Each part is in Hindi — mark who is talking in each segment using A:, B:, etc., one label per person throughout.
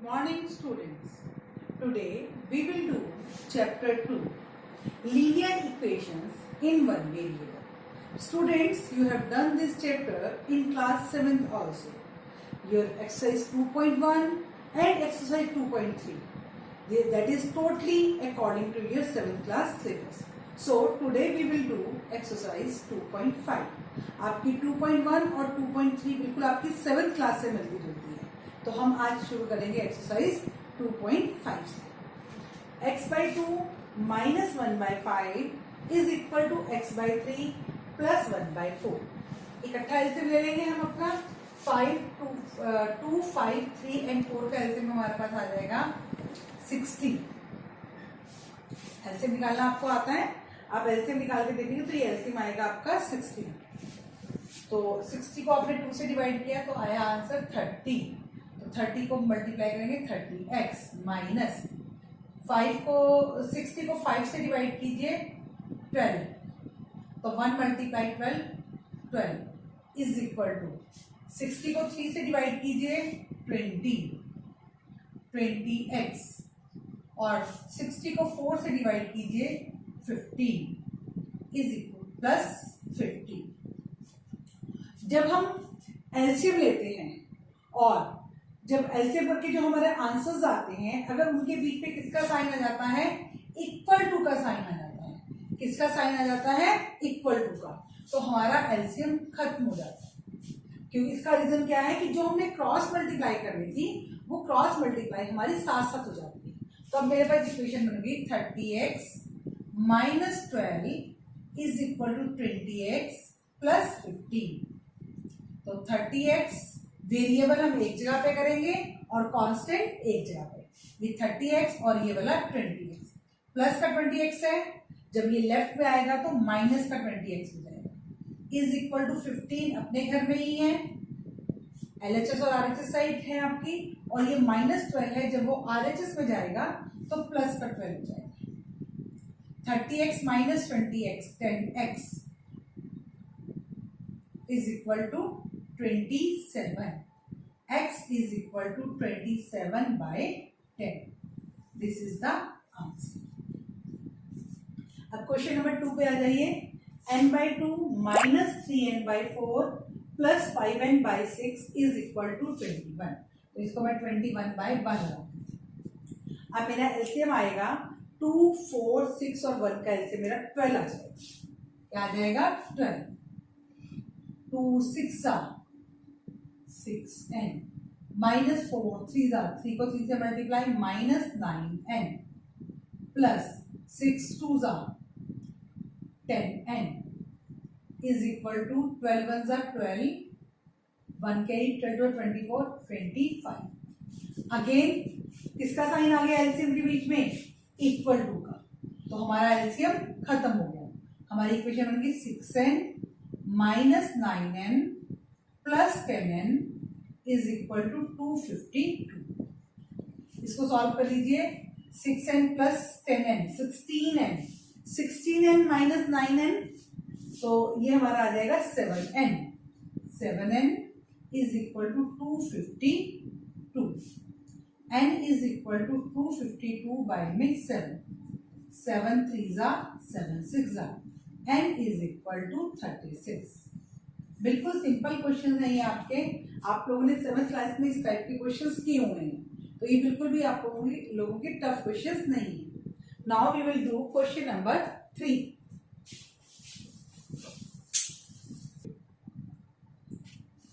A: Morning students. Today we will do chapter 2 linear equations in one variable. Students, you have done this chapter in class 7th also. Your exercise 2.1 and exercise 2.3. That is totally according to your 7th class syllabus. So today we will do exercise 2.5. आपकी 2.1 और 2.3 बिल्कुल आपकी 7th क्लास से मिलती जुलती है. तो हम आज शुरू करेंगे एक्सरसाइज 2.5 से. x by 2 minus 1 by 5 is equal to x by 3 plus 1 by 4. इकट्ठा एलसीएम ले लेंगे हम अपना 2, 5, 3 and 4 का एलसीएम हमारे पास आ जाएगा 60. एलसीएम निकालना आपको आता है. आप एलसीएम निकाल के देखेंगे तो ये एलसीएम आएगा आपका 60. तो 60 को आपने 2 से डिवाइड किया तो आया आंसर 30. तो 30 को मल्टीप्लाई करेंगे 30x माइनस 5 को 60 को 5 से डिवाइड कीजिए 12. तो 1 मल्टीप्लाई 12 इज इक्वल टू 60 को 3 से डिवाइड कीजिए 20x और 60 को 4 से डिवाइड कीजिए 15 इज इक्वल प्लस 50. जब हम एलसीएम लेते हैं और जब एलसीएम करके जो हमारे आंसर्स आते हैं, अगर उनके बीच में किसका साइन आ जाता है, इक्वल टू का साइन आ जाता है. किसका साइन आ जाता है, इक्वल टू का, तो हमारा एलसीएम खत्म हो जाता है. क्योंकि इसका रीजन क्या है कि जो हमने क्रॉस मल्टीप्लाई करनी थी वो क्रॉस मल्टीप्लाई हमारी साथ साथ हो जाती है. तो अब मेरे पास इक्वेशन बन गई 30x minus 12 is equal to 20x plus 15. तो 30x वेरिएबल हम एक जगह पे करेंगे और कांस्टेंट एक जगह पे. ये 30x और ये वाला 20x. प्लस का 20x है, जब ये लेफ्ट में आएगा तो माइनस का 20x हो जाएगा. इज इक्वल टू 15 अपने घर में ही है, LHS और RHS साइड है आपकी, और ये माइनस 12 है. जब वो RHS में जाएगा तो प्लस का 12 हो जाएगा. 30x minus 20x 10x is equal to 27. x is equal to 27 by 10. This is the answer. अब क्वेश्चन नंबर 2 पे आ जाइए. n by 2 minus 3n by 4 plus 5n by 6 is equal to 21. तो इसको मैं 21 by 1 लगाऊंगी. अब मेरा एलसीएम आएगा 2, 4, 6 और 1 का एलसीएम मेरा 12 आ जाएगा. क्या आ जाएगा, 12. 2 6 6n माइनस 4 3 को 3 से multiply minus 9n plus 6 2 10n is equal to 12 1 12 1 के 12 24 25. अगेन किसका साइन आ गया एलसीएम के बीच में, इक्वल टू का, तो हमारा एलसीएम खत्म हो गया. हमारी इक्वेशन बन गई 6n minus 9n plus 10n is equal to 252. इसको सॉल्व कर लीजिए. 6n plus 10n 16n, 16n minus 9n, तो ये हमारा आ जाएगा 7n. 7n is equal to 252. n is equal to 252 by में 7. 7 3 7 6 n इज इक्वल टू 36. बिल्कुल सिंपल क्वेश्चन है ये आपके. आप लोगों ने 7th क्लास में इस टाइप के क्वेश्चंस किए हुए हैं, तो ये बिल्कुल भी आप लोगों के टफ क्वेश्चंस नहीं है. Now we will do question number 3.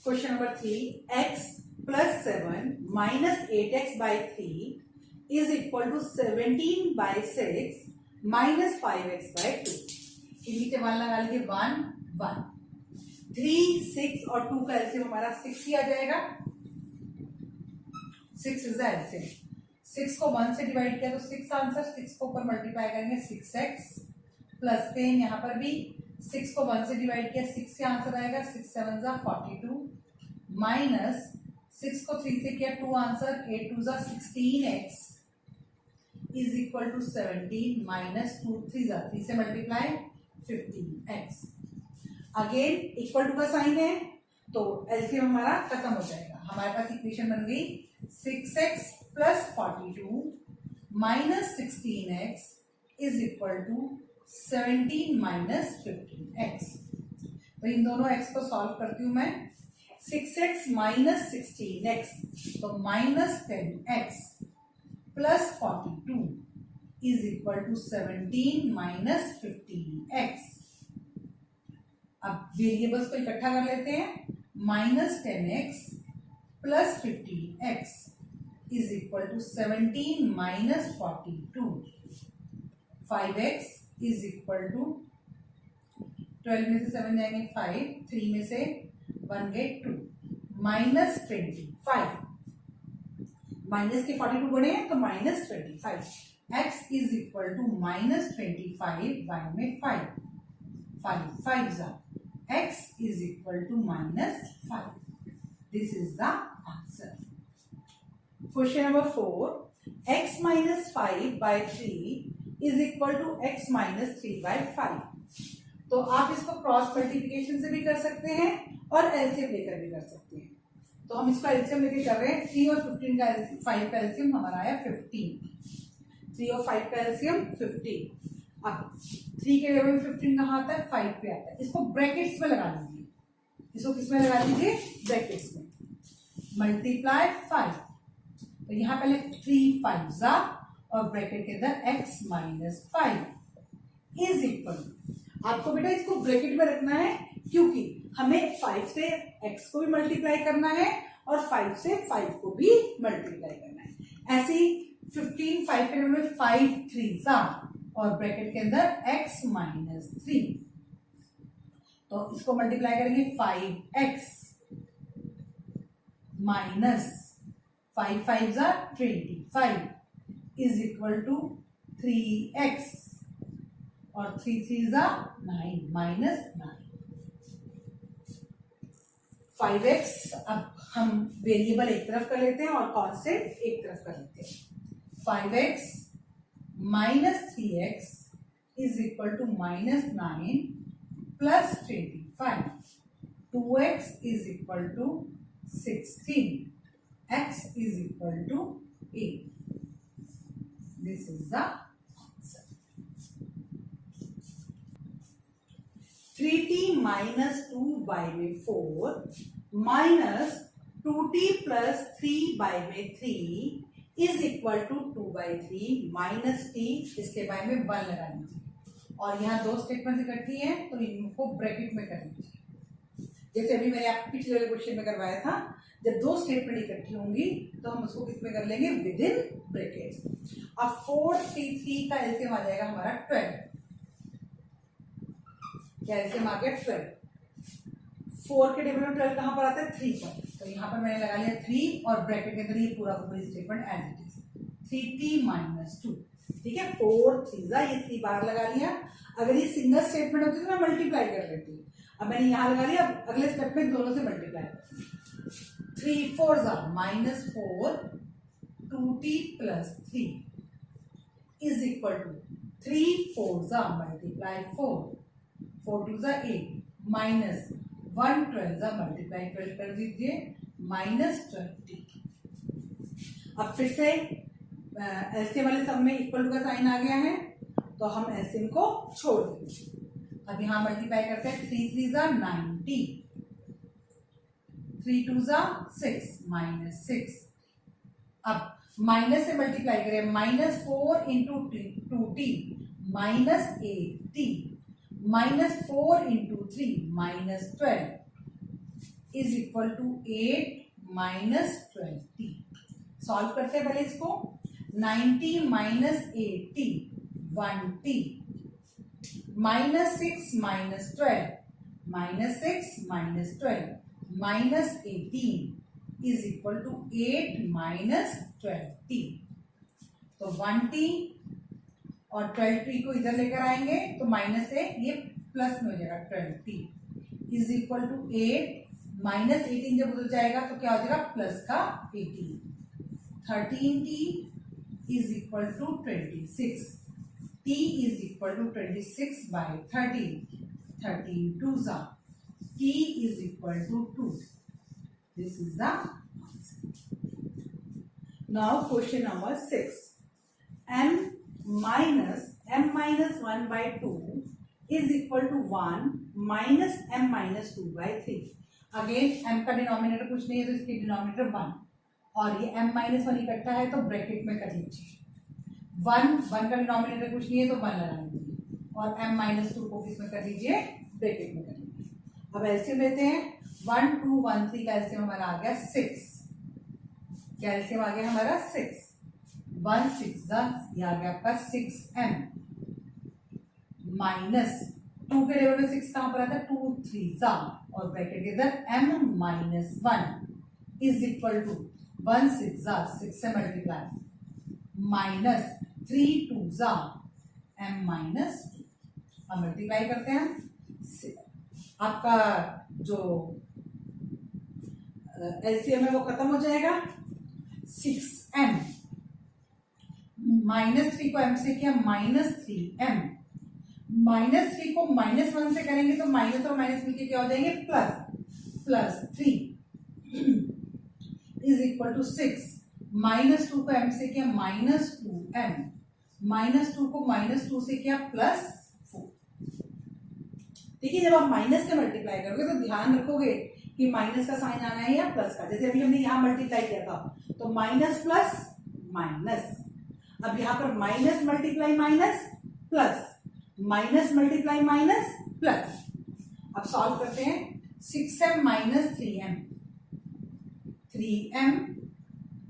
A: Question number 3, x प्लस 7 minus 8x by 3 is equal to 17 by 6 minus 5x by 2. नीचे 1 लगा लीजिए. 1 1 3 6 और 2 का एलसीएम हमारा 6 ही आ जाएगा. 6 इज द एलसीएम. 6 को 1 से डिवाइड किया तो 6 आंसर. 6 को ऊपर मल्टीप्लाई करेंगे 6x प्लस 10. यहाँ पर भी 6 को 1 से डिवाइड किया 6 से आंसर आएगा. 6 7 42 माइनस 6 को 3 से किया 2 answer. 8 2 16x is equal to 17 minus 2 3 से multiply 15x. Again equal to का साइन है तो एलसीएम हमारा खत्म हो जाएगा. हमारे पास इक्वेशन बन गई 6x plus 42 minus 16x is equal to 17 minus 15x। तो इन दोनों x को सॉल्व करती हूं मैं। 6x माइनस 16x, तो minus 10x plus 42 is equal to 17 minus 15x। अब वेरिएबल्स को इकट्ठा कर लेते हैं। Minus 10x plus 15x is equal to 17 minus 42। 5x is equal to 12 में से 7 जाएंगे 5, 3 में से 1 गए 2, माइनस 25। माइनस के 42 बने हैं तो minus 25। x is equal to minus 25 by में 5, 5 5 जा, x is equal to minus 5। This is the answer. Question number 4, x minus 5 by 3 is equal to x minus 3 by 5। तो आप इसको क्रॉस मल्टीप्लिकेशन से भी कर सकते हैं और एलसीएम लेकर भी कर सकते हैं। तो हम इसका एलसीएम लेके कर रहे हैं। 3 और 15 का 5 का एलसीएम हमारा आया 15। 3 और 5 का एलसीएम 15। अब 3 के जगह में 15 कहाँ आता है? 5 पे आता है। इसको ब्रैकेट्स में लगा लीजिए। इसको किसमें लगा लीजिए? ब्रैकेट्स में। मल्टीप्लाई 5, तो यहाँ पहले 3 5 जा और ब्रैकेट के अंदर x माइनस 5 इज इक्वल। आपको बेटा इसको ब्रैकेट में रखना है क्योंकि हमें 5 से x को भी मल्टीप्लाई करना है और 5 से 5 को भी मल्टीप्लाई करना है। ऐसे ही 15 5 के नंबर में 5 3 और ब्रैकेट के अंदर x माइनस 3। तो इसको मल्टीप्लाई करेंगे 5x minus 5 5 25 is equal to 3x और 3 3 9 माइनस 9। 5x अब हम वेरिएबल एक तरफ कर लेते हैं और कांस्टेंट एक तरफ कर लेते हैं। 5x minus 3x is equal to minus 9 plus 25। 2x is equal to 16। x is equal to 8। This is the 3t minus 2 by में 4 माइनस 2t प्लस 3 बाय में 3 is equal to 2 by 3 minus t, इसके बाय में 1 लगा लीजिए और यहाँ दो स्टेटमेंट इकट्ठी है तो इनको ब्रैकेट में कर लीजिए। जैसे अभी मैंने आपको पिछले वाले क्वेश्चन में करवाया था, जब दो स्टेटमेंट इकट्ठी होंगी तो हम उसको किस में कर लेंगे? With in brackets. अब 4 3 3 का एलसीएम आ जाएगा हमारा 12। क्या एलसीएम आ गया? 12। 4 के टेबल में 12 कहां पर आता है? 3 पर। तो यहां पर मैंने लगा लिया 3 और ब्रैकेट के अंदर ये पूरा पूरी statement as it is 3t minus 2। ठीक है, 4 3 ये 3 बार लगा लिया। अगर ये सिंगल स्टेटमेंट होती तो मैं मल्टीप्लाई कर लेती। अब मैंने यहां लगा लिया, अगले स्टेप में दोनों से multiply. 3 4 minus 4 2t plus 3 is equal to 3 4 multiply 4 4 2 8 minus 1 12 multiply 12 कर दीजिए माइनस 20। अब फिर से एलसीएम वाले सब में इक्वल टू का साइन आ गया है तो हम एलसीएम को छोड़ देंगे। अब यहां मल्टीप्लाई करते हैं 3 3 90 3 2 6 माइनस 6। अब माइनस से मल्टीप्लाई करें, minus 4 into 2t minus 8t minus 4 into 3 minus 12 is equal to 8 minus 20। Solve करते हैं पहले इसको। 90 minus 80 1t minus 6 minus 12 minus 6 minus 12 minus 18 is equal to 8 minus 20। तो 1t और 12t को इधर लेकर आएंगे तो माइनस से ये प्लस में हो जाएगा 12t is equal to 8 minus 18 जब बदल जाएगा तो क्या हो जाएगा? प्लस का 18। 13t is equal to 26। t is equal to 26 by 13 13 2 t is equal to 2। This is the answer. Now question number 6, m minus 1 by 2 is equal to 1 minus m minus 2 by 3. Again m का डिनोमिनेटर कुछ नहीं है तो इसकी डिनोमिनेटर 1, और ये m माइनस 1 इकट्ठा है तो ब्रैकेट में कर लीजिए. 1 का डिनोमिनेटर कुछ नहीं है तो 1 लगा लीजिए, और m माइनस 2 को किसमें कर लीजिए, ब्रैकेट में कर लीजिए. अब एलसीएम लेते हैं. 1 2 1 3 का एलसीएम हमारा आ गया 6. क्या एलसीएम आ गया हमारा 6. 1 6 ये आ गया आपका 6m माइनस 2 के टेबल में 6 कहां पर आता है, 2 3 जा, और ब्रैकेट के अंदर m minus 1 is equal to 1 6 जा 6 से मल्टीप्लाई माइनस 3 2 जा m माइनस 2. अब मल्टीप्लाई करते हैं. आपका जो एलसीएम है वो खत्म हो जाएगा. 6m माइनस 3 को m से किया माइनस 3m, माइनस 3 को माइनस 1 से करेंगे तो माइनस और माइनस मिलके क्या हो जाएंगे, plus 3 is equal to 6. Minus 2 को m से किया माइनस 2m, माइनस 2 को माइनस 2 से किया प्लस 4. देखिए जब आप माइनस से मल्टीप्लाई करोगे तो ध्यान रखोगे कि माइनस का साइन आना है या प्लस का. जैसे अभी हमने यहाँ मल्टीप्लाई किया था तो माइनस प्लस माइनस. अब यहाँ पर minus multiply minus plus, minus multiply minus plus. अब सॉल्व करते हैं. 6m minus 3m, 3m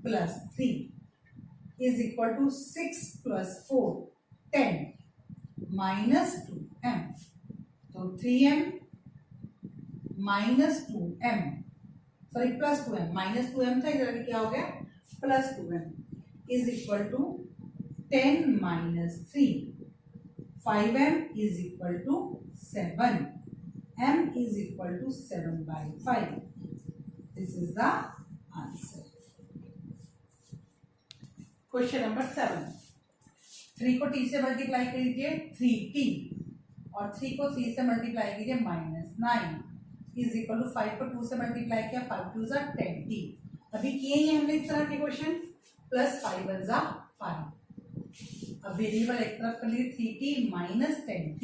A: plus 3 is equal to 6 plus 4 10 minus 2m. तो 3m minus 2m, sorry plus 2m, minus 2m था, इधर क्या हो गया plus 2m is equal to 10 minus 3. 5m is equal to 7. m is equal to 7 by 5. This is the answer. Question number 7. 3 को t से मल्टीप्लाई कीजिए 3t, और 3 को 3 से मल्टीप्लाई कीजिए माइनस 9 इज इक्वल टू 5 को 2 से मल्टीप्लाई किया 5 2 जा 10t. अभी किए ही हमने इस तरह के क्वेश्चन. प्लस 5 1 जा 5. अब वेरिएबल एक तरफ कर लिए 3t minus 10t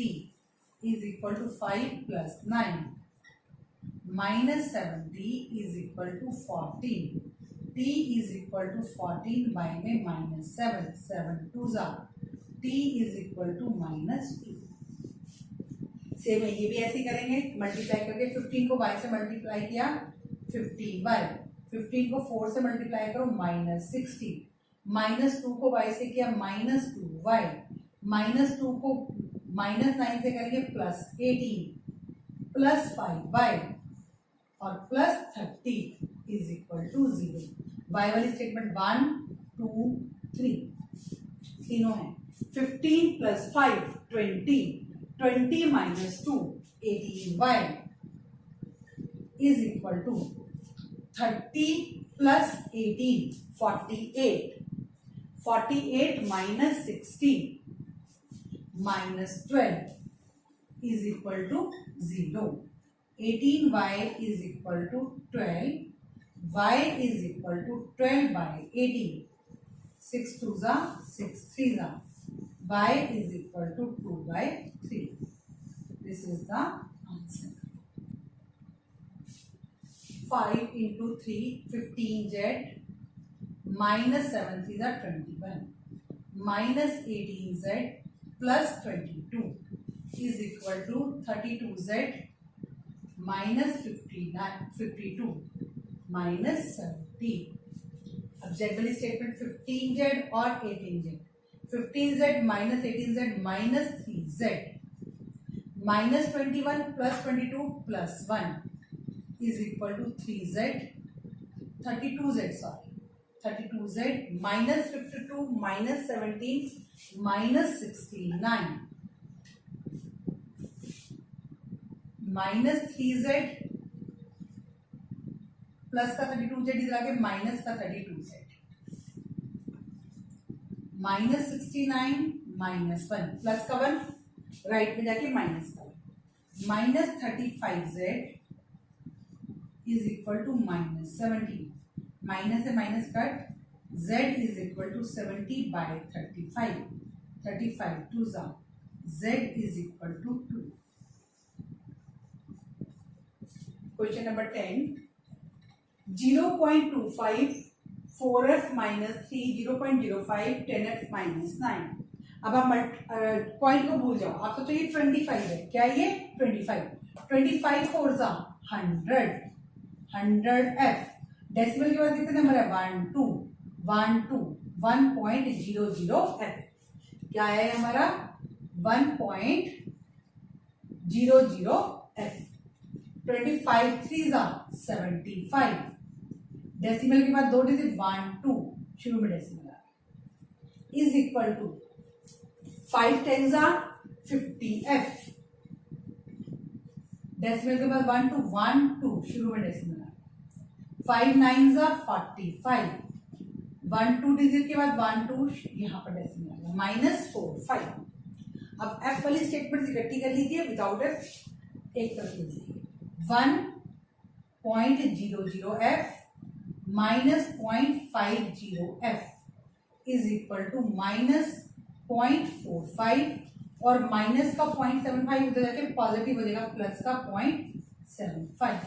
A: is equal to 5 plus 9 minus 7t is equal to 14. t is equal to 14 by में माइनस 7 7 2 जा t is equal to minus 2. Same है, ये भी ऐसे ही करेंगे. मल्टीप्लाई करके 15 को y से मल्टीप्लाई किया 50y, 15 को 4 से मल्टीप्लाई करो माइनस 60, माइनस 2 को y से किया माइनस 2y, माइनस 2 को माइनस 9 से करेंगे प्लस 18 प्लस 5y, और plus 30 is equal to 0. y वाली स्टेटमेंट 1 2 3 तीनों है. 15 plus 5 20, 20 minus 2 18y is equal to 30 plus 18 48, 48 minus 60 minus 12 is equal to 0. 18y is equal to 12. y is equal to 12 by 18. 6 2 जा 6 3 जा. y is equal to 2 by 3. This is the answer. 5 into 3 15z minus 7 3 is 21 minus 18z plus 22 is equal to 32z minus 52 minus 70. अब z वाली स्टेटमेंट 15z और 18z. 15z minus 18z minus 3z minus 21 plus 22 plus 1 is equal to 3z 32z sorry 32z minus 52 minus 17 minus 69 minus 3z plus का 32z इधर आके माइनस का 32z माइनस 69 माइनस 1 प्लस का 1 राइट में जाके माइनस का minus 35z is equal to minus 17. Minus से minus cut z is equal to 70 by 35. 35 2s are, z is equal to 2. Question number 10. 0.25 4f minus 3, 0.05 10f minus 9. अब आप पॉइंट को भूल जाओ, आपको तो ये 25 है, क्या ये 25 25 4 जा 100 100f, डेसिमल के बाद कितने नंबर है 1 2 1 2 1.00f, क्या है हमारा 1.00f, 25 3 जा 75, डेसिमल के बाद 2 डिजिट 1 2, शुरू में डेसिमल आ इज इक्वल टू 5 10 जा 50f, डेसिमल के बाद 1 2 1 2, शुरू में डेसिमल आ 5 9 जा 45, 1 2 डिजिट के बाद 1 2, यहाँ पर डेसिमल आ गया -4 5. अब f वाली स्टेटमेंट इकट्ठी कर लीजिए, विदाउट f एक तरफ लीजिए, 1.00f minus 0.50f is equal to -0.45, और माइनस का 0.75 उधर जाके पॉजिटिव हो जाएगा, प्लस का 0.75.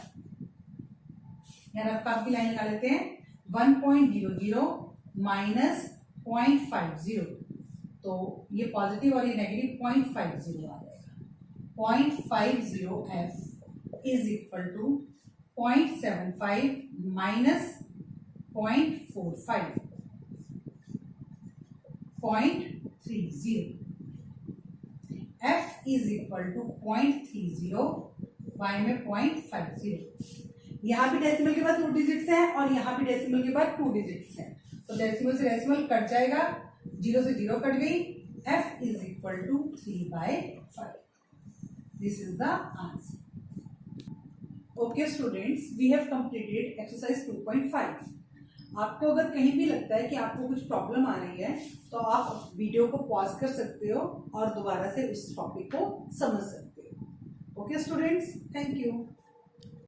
A: यहाँ रफ काम की लाइन निकाल लेते हैं, 1.00 माइनस 0.50, तो ये पॉजिटिव और ये नेगेटिव 0.50 आ जाएगा. 0.50f is equal to 0.75 minus 0.45 0.30. f is equal to 0.30 y में 0.50. यहाँ भी डेसिमल के बाद 2 डिजिट्स हैं और यहाँ भी डेसिमल के बाद 2 डिजिट्स हैं, तो डेसिमल से डेसिमल कट जाएगा, 0 से 0 कट गई, f is equal to 3/5. This is the answer. Okay students, we have completed exercise 2.5. आपको अगर कहीं भी लगता है कि आपको कुछ प्रॉब्लम आ रही है तो आप वीडियो को पॉज कर सकते हो और दोबारा से उस टॉपिक को समझ सकते हो. Okay students, thank you.